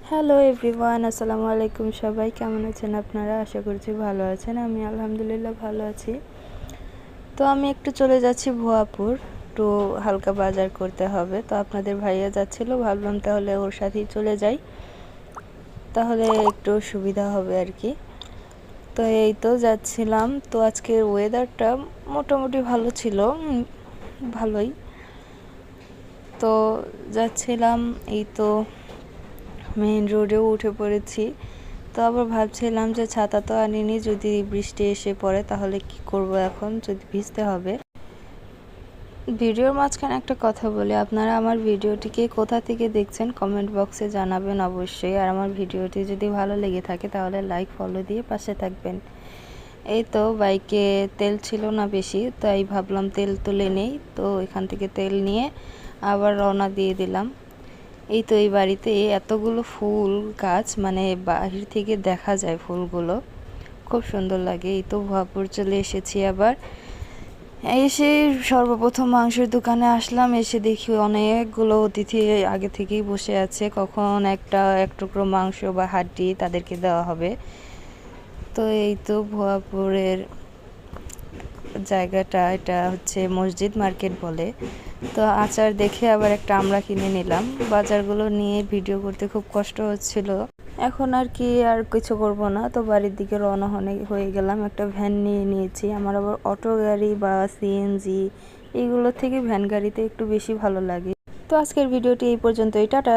Hello everyone, আসসালামু আলাইকুম। সবাই কেমন আছেন আপনারা? আশা করছি ভালো আছেন। আমি আলহামদুলিল্লাহ ভালো আছি। তো আমি একটু চলে যাচ্ছি ভুয়াপুর, একটু হালকা বাজার করতে হবে। তো আপনাদের ভাইয়া যাচ্ছিল, ভাবলাম তাহলে ওর সাথেই চলে যাই, তাহলে একটু সুবিধা হবে আর কি। তো এই তো যাচ্ছিলাম। তো আজকের ওয়েদারটা মোটামুটি ভালো ছিল, ভালোই। তো যাচ্ছিলাম, এই তো মেইন রোডেও উঠে পড়েছি। তো আবার ভাবছিলাম যে ছাতা তো আনিনি, যদি বৃষ্টি এসে পড়ে তাহলে কি করব এখন, যদি ভিজতে হবে। ভিডিওর মাঝখানে একটা কথা বলি, আপনারা আমার ভিডিওটিকে কোথা থেকে দেখছেন কমেন্ট বক্সে জানাবেন অবশ্যই। আর আমার ভিডিওটি যদি ভালো লেগে থাকে তাহলে লাইক ফলো দিয়ে পাশে থাকবেন। এই তো বাইকে তেল ছিল না বেশি, তাই ভাবলাম তেল তুলে নেই। তো এখান থেকে তেল নিয়ে আবার রওনা দিয়ে দিলাম। এই তো এই বাড়িতে এতগুলো ফুল গাছ, মানে বাহির থেকে দেখা যায় ফুলগুলো, খুব সুন্দর লাগে। এই তো ভুয়াপুর চলে এসেছি। আবার এসে সর্বপ্রথম মাংসের দোকানে আসলাম। এসে দেখি অনেকগুলো অতিথি আগে থেকেই বসে আছে, কখন এক টুকরো মাংস বা হাড্ডি তাদেরকে দেওয়া হবে। তো এই তো ভুয়াপুরের জায়গাটা, এটা হচ্ছে মসজিদ মার্কেট বলে। তো আচার দেখে আবার একটা আমরা কিনে নিলাম। বাজারগুলো নিয়ে ভিডিও করতে খুব কষ্ট হচ্ছিল। এখন আর কিছু করব না, তো বাড়ির দিকে রওনা হয়ে গেলাম। একটা ভ্যান নিয়ে নিয়েছি। আমার আবার অটো গাড়ি বা সিএনজি এইগুলো থেকে ভ্যান গাড়িতে একটু বেশি ভালো লাগে। তো আজকের ভিডিওটি এই পর্যন্তই, টাটা।